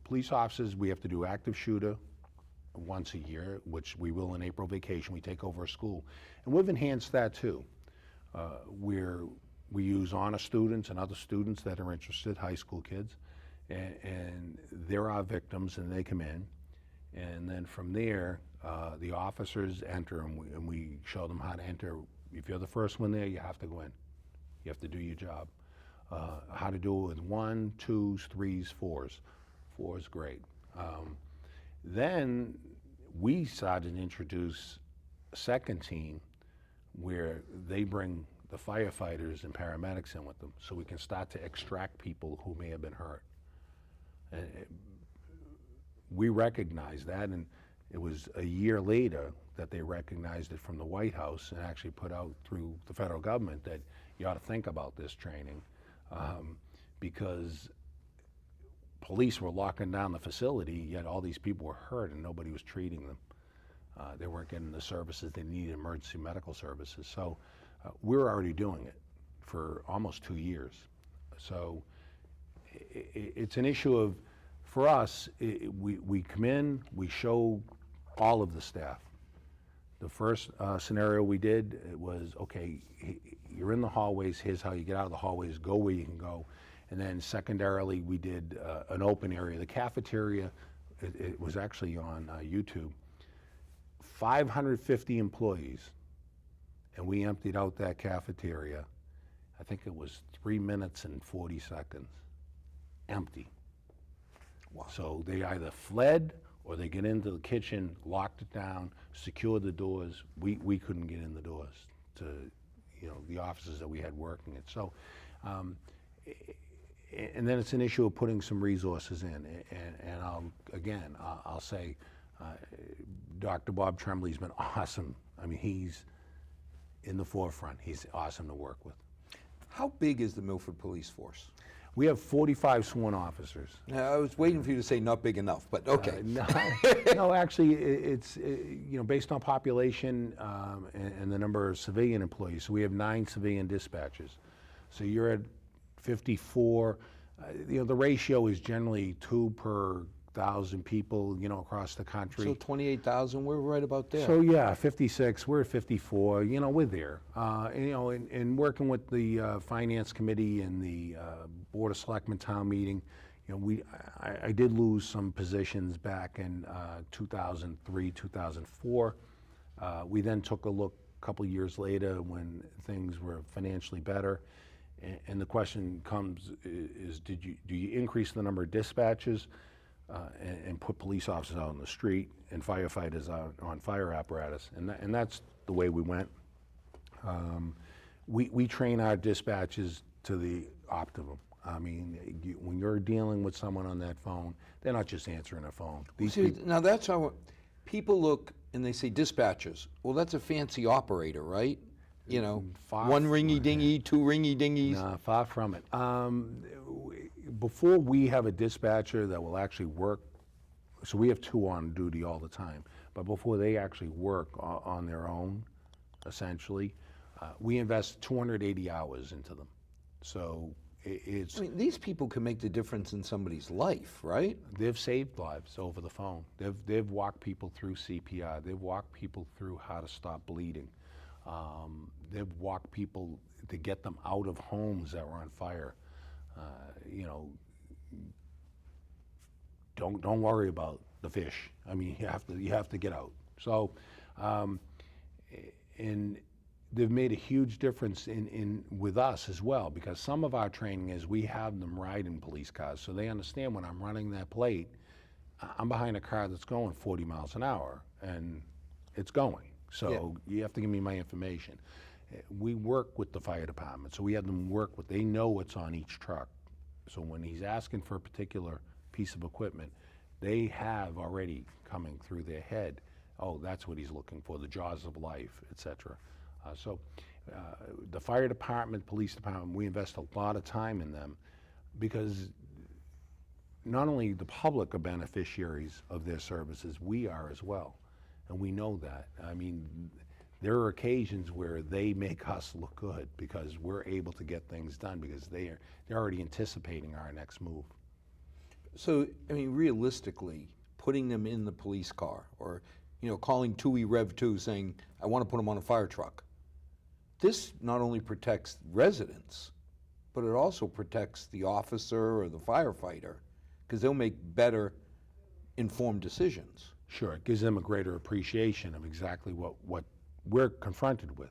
police officers, we have to do active shooter once a year, which we will in April vacation. We take over a school. And we've enhanced that too. We use honor students and other students that are interested, high school kids, and they're our victims, and they come in. And then from there, the officers enter, and we show them how to enter. If you're the first one there, you have to go in. You have to do your job. How to do it with 1s, 2s, 3s, 4s. 4 is great. Then we started to introduce a second team where they bring the firefighters and paramedics in with them, so we can start to extract people who may have been hurt. And we recognized that, and it was a year later that they recognized it from the White House and actually put out through the federal government that you ought to think about this training, because police were locking down the facility, yet all these people were hurt and nobody was treating them. They weren't getting the services they needed, emergency medical services. So we're already doing it for almost 2 years. So it's an issue of, for us, we come in, we show all of the staff. The first scenario we did, it was, okay, you're in the hallways, here's how you get out of the hallways, go where you can go. And then secondarily, we did an open area. The cafeteria, it was actually on YouTube. 550 employees and we emptied out that cafeteria. I think it was 3 minutes and 40 seconds. Empty. Wow. So they either fled or they get into the kitchen, locked it down, secured the doors. We couldn't get in the doors to, the officers that we had working it. So, and then it's an issue of putting some resources in. And I'll say, Dr. Bob Tremblay's been awesome. I mean, he's in the forefront. He's awesome to work with. How big is the Milford Police Force? We have 45 sworn officers. Now, I was waiting for you to say not big enough, but okay. No, actually, it's based on population and the number of civilian employees. So we have 9 civilian dispatchers. So you're at 54. The ratio is generally 2 per 1,000 people, across the country. So 28,000, we're right about there. So yeah, 56. We're at 54. We're there. And working with the finance committee and the board of selectmen town meeting, I did lose some positions back in 2003, 2004. We then took a look a couple years later when things were financially better, and the question comes: do you increase the number of dispatches? And put police officers out on the street and firefighters out on fire apparatus, and that's the way we went. We train our dispatches to the optimum. I mean, when you're dealing with someone on that phone, they're not just answering a phone. Now that's how people look and they say dispatchers. Well, that's a fancy operator, right? One ringy dingy, 2 ringy dingies. Nah, far from it. Before we have a dispatcher that will actually work, so we have 2 on duty all the time, but before they actually work on their own, essentially, we invest 280 hours into them. So it's... I mean, these people can make the difference in somebody's life, right? They've saved lives over the phone. They've walked people through CPR. They've walked people through how to stop bleeding. They've walked people to get them out of homes that were on fire. Don't worry about the fish. I mean, you have to get out. So, and they've made a huge difference with us as well, because some of our training is we have them ride in police cars, so they understand when I'm running that plate, I'm behind a car that's going 40 miles an hour, and it's going. So you have to give me my information. We work with the fire department, so we have them work with, they know what's on each truck. So when he's asking for a particular piece of equipment, they have already coming through their head, oh, that's what he's looking for, the jaws of life, etc. The fire department, police department, we invest a lot of time in them, because not only the public are beneficiaries of their services, we are as well. And we know that. I mean, there are occasions where they make us look good because we're able to get things done because they're already anticipating our next move. So, I mean, realistically, putting them in the police car or, calling 2E Rev 2 saying, I want to put them on a fire truck. This not only protects residents, but it also protects the officer or the firefighter, because they'll make better informed decisions. Sure, it gives them a greater appreciation of exactly what we're confronted with,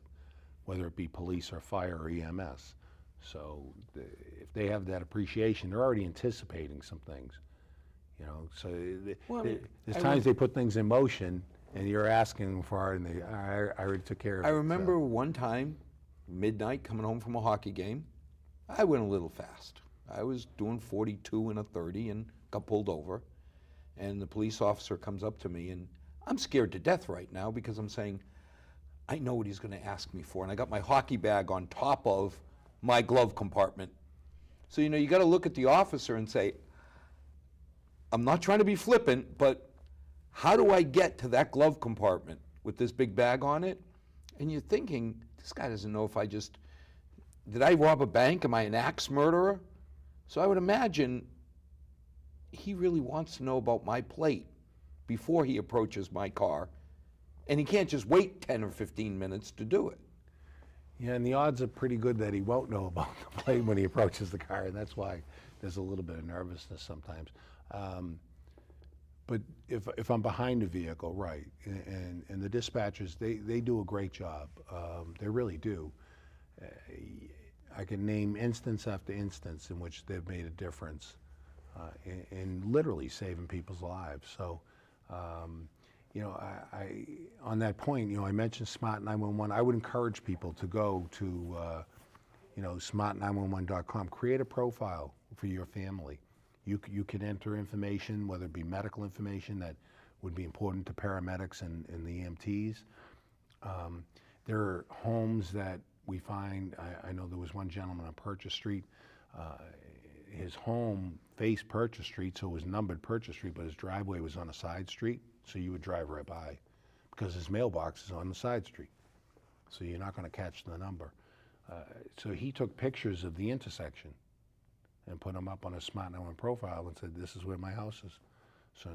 whether it be police or fire or EMS. So if they have that appreciation, they're already anticipating some things, So there's times they put things in motion, and you're asking for it, and I already took care of it. I remember one time, midnight, coming home from a hockey game, I went a little fast. I was doing 42 and a 30 and got pulled over. And the police officer comes up to me, and I'm scared to death right now because I'm saying, I know what he's going to ask me for. And I got my hockey bag on top of my glove compartment. So, you got to look at the officer and say, I'm not trying to be flippant, but how do I get to that glove compartment with this big bag on it? And you're thinking, this guy doesn't know if did I rob a bank? Am I an axe murderer? So I would imagine he really wants to know about my plate before he approaches my car, and he can't just wait 10 or 15 minutes to do it. Yeah, and the odds are pretty good that he won't know about the plate when he approaches the car, and that's why there's a little bit of nervousness sometimes. But if I'm behind the vehicle, right, and the dispatchers, they do a great job. They really do. I can name instance after instance in which they've made a difference in literally saving people's lives. So, you know, I on that point, you know, I mentioned Smart 911. I would encourage people to go to, you know, smart911.com. Create a profile for your family. You can enter information, whether it be medical information that would be important to paramedics and the EMTs. There are homes that we find, I know there was one gentleman on Purchase Street. His home faced Purchase Street, so it was numbered Purchase Street, but his driveway was on a side street, so you would drive right by because his mailbox is on the side street. So you're not going to catch the number. So he took pictures of the intersection and put them up on a Smart 911 profile and said, this is where my house is. So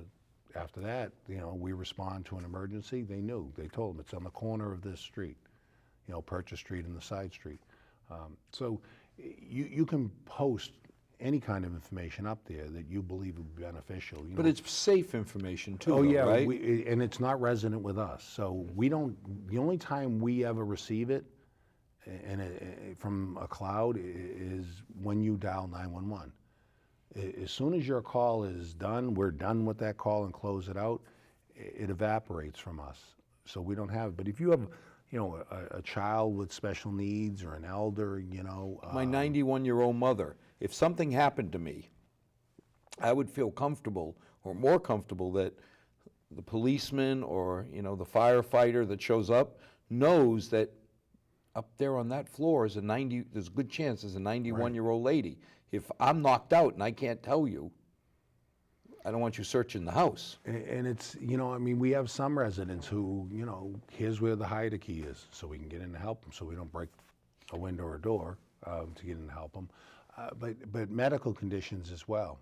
after that, you know, we respond to an emergency. They knew. They told them it's on the corner of this street, you know, Purchase Street and the side street. So you can post any kind of information up there that you believe would be beneficial. You But know. it's safe information too, Oh though, yeah, right? and it's not resident with us. So we don't. The only time we ever receive it, from a cloud, is when you dial 911. As soon as your call is done, we're done with that call and close it out. It evaporates from us, so we don't have it. But if you have, you know, a child with special needs or an elder, you know, My 91-year-old mother, if something happened to me, I would feel comfortable or more comfortable that the policeman or, you know, the firefighter that shows up knows that up there on that floor is there's a good chance there's a 91-year-old lady. If I'm knocked out and I can't tell you, I don't want you searching the house. And it's, you know, I mean, we have some residents who, you know, here's where the hide key is, so we can get in and help them, so we don't break a window or a door to get in and help them. But medical conditions as well.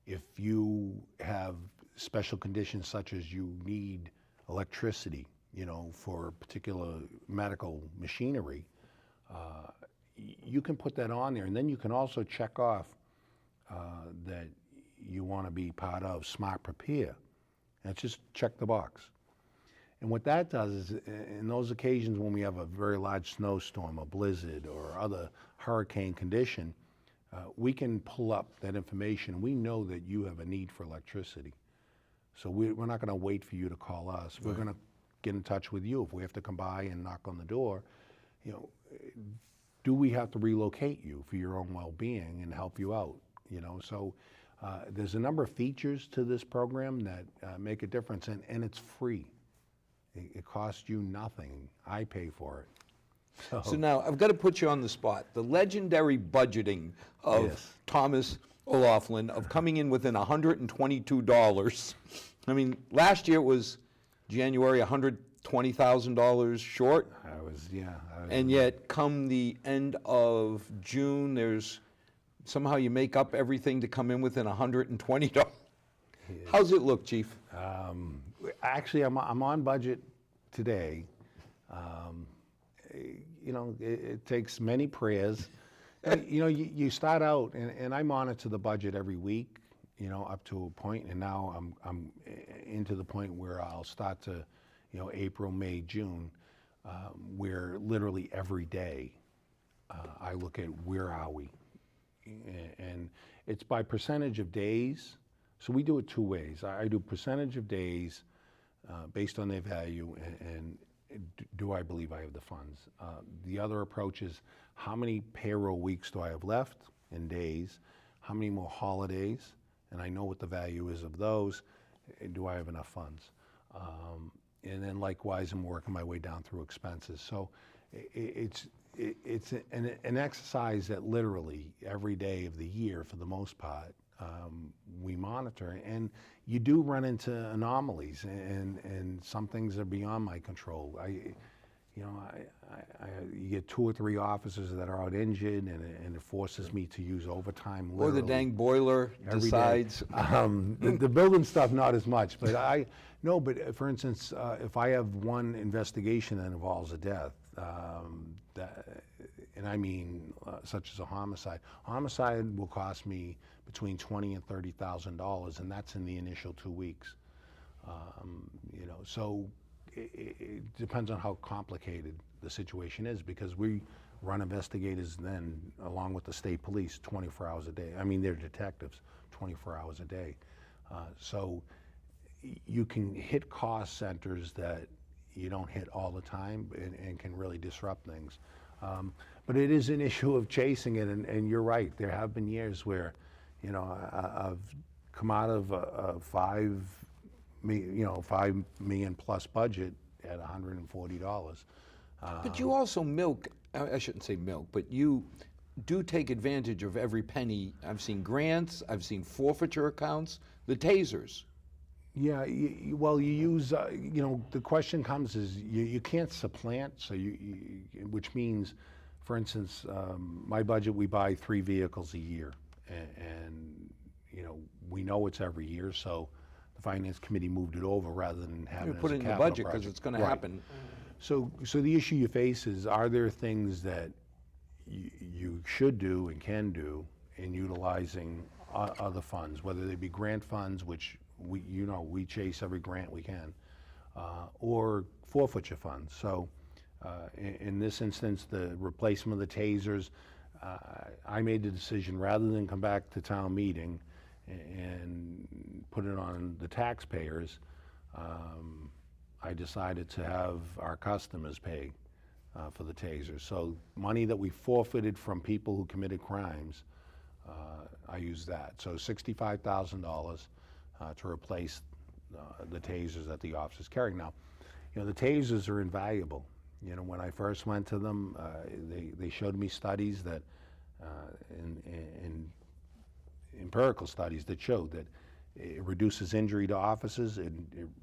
If you have special conditions such as you need electricity, you know, for particular medical machinery, you can put that on there, and then you can also check off that you want to be part of Smart Prepare. And just check the box. And what that does is, in those occasions when we have a very large snowstorm, a blizzard, or other hurricane condition, we can pull up that information. We know that you have a need for electricity. So we're not going to wait for you to call us. We're going to get in touch with you. If we have to come by and knock on the door, you know, do we have to relocate you for your own well-being and help you out? You know, so there's a number of features to this program that make a difference, and it's free. It costs you nothing. I pay for it. So now, I've got to put you on the spot. The legendary budgeting of Yes. Thomas O'Laughlin of coming in within $122. I mean, last year it was January, $120,000 short. And yet, come the end of June, somehow you make up everything to come in within $120. How's it look, Chief? Actually, I'm on budget today. You know, it takes many prayers. You know, you start out, and I monitor the budget every week, you know, up to a point, and now I'm into the point where I'll start to, you know, April, May, June, where literally every day I look at where are we, and it's by percentage of days. So we do it two ways. I do percentage of days based on their value, and do I believe I have the funds? The other approach is how many payroll weeks do I have left in days? How many more holidays? And I know what the value is of those. And do I have enough funds? And then likewise, I'm working my way down through expenses. So it's an exercise that literally every day of the year, for the most part, we monitor, and you do run into anomalies, and some things are beyond my control. You get 2 or 3 officers that are out injured, and it forces me to use overtime. Or the literally dang boiler every day. decides. The building stuff, not as much, but but for instance, if I have one investigation that involves a death, and I mean such as a homicide. Homicide will cost me between $20,000 and $30,000, and that's in the initial 2 weeks. So it depends on how complicated the situation is, because we run investigators then, along with the state police, 24 hours a day. I mean, they're detectives, 24 hours a day. So you can hit cost centers that you don't hit all the time, and can really disrupt things. But it is an issue of chasing it, and you're right. There have been years where, I've come out of a $5 million plus budget at $140. But you also milk, I shouldn't say milk, but you do take advantage of every penny. I've seen grants, I've seen forfeiture accounts, the tasers. Yeah, well, you use, the question comes is you can't supplant, so which means, for instance, my budget, we buy 3 vehicles a year, and we know it's every year, so the finance committee moved it over rather than having it as a capital project. Put it in the budget because it's going to happen. So the issue you face is, are there things that you should do and can do in utilizing other funds, whether they be grant funds, which we chase every grant we can, or forfeiture funds. So in this instance, the replacement of the tasers, I made the decision, rather than come back to town meeting and put it on the taxpayers, I decided to have our customers pay for the tasers. So money that we forfeited from people who committed crimes, I used that. So $65,000 to replace the tasers that the officers carry. Now, the tasers are invaluable. When I first went to them, they showed me studies that, in empirical studies that showed that it reduces injury to officers, it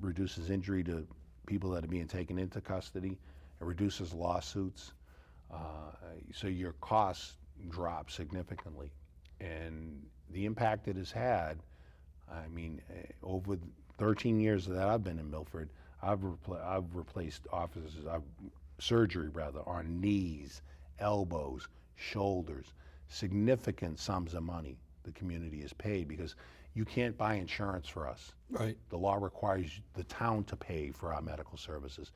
reduces injury to people that are being taken into custody, it reduces lawsuits, so your costs drop significantly. And the impact it has had, I mean, over 13 years that I've been in Milford, I've replaced officers, surgery rather, on knees, elbows, shoulders, significant sums of money the community has paid, because you can't buy insurance for us. Right. The law requires the town to pay for our medical services.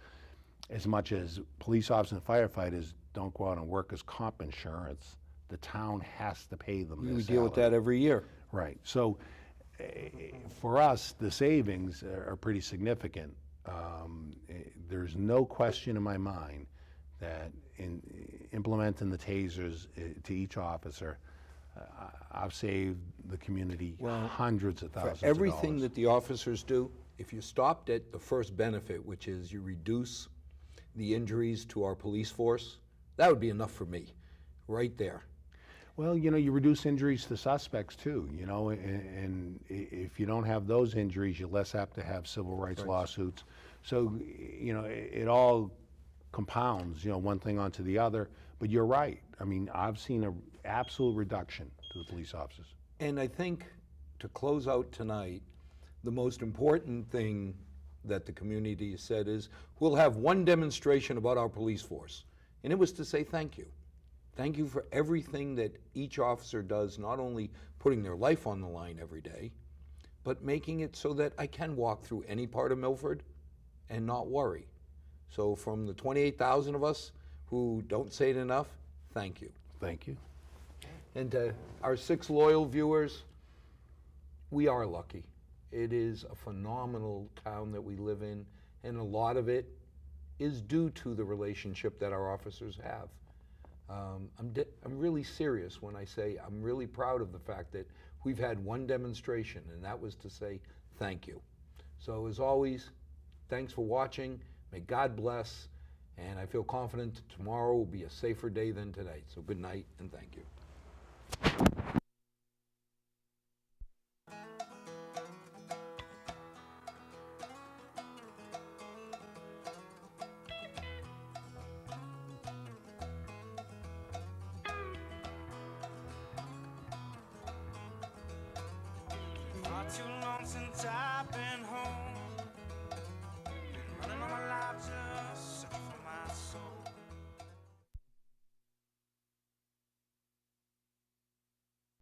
As much as police officers and firefighters don't go out on workers' comp insurance, the town has to pay them their We deal with salary. that every year. Right. So for us, the savings are pretty significant. There's no question in my mind that in implementing the tasers to each officer, I've saved the community hundreds of thousands of dollars. Everything that the officers do, if you stopped at the first benefit, which is you reduce the injuries to our police force, that would be enough for me, right there. Well, you reduce injuries to suspects too, and if you don't have those injuries, you're less apt to have civil rights lawsuits. So, it all compounds, one thing onto the other. But you're right. I mean, I've seen an absolute reduction to the police officers. And I think, to close out tonight, the most important thing that the community has said is, we'll have one demonstration about our police force. And it was to say thank you. Thank you for everything that each officer does, not only putting their life on the line every day, but making it so that I can walk through any part of Milford and not worry. So from the 28,000 of us who don't say it enough, thank you. Thank you. And to our 6 loyal viewers, we are lucky. It is a phenomenal town that we live in, and a lot of it is due to the relationship that our officers have. I'm really serious when I say I'm really proud of the fact that we've had one demonstration, and that was to say thank you. So as always, thanks for watching. May God bless, and I feel confident tomorrow will be a safer day than today. So good night and thank you. Not too long since I've been home.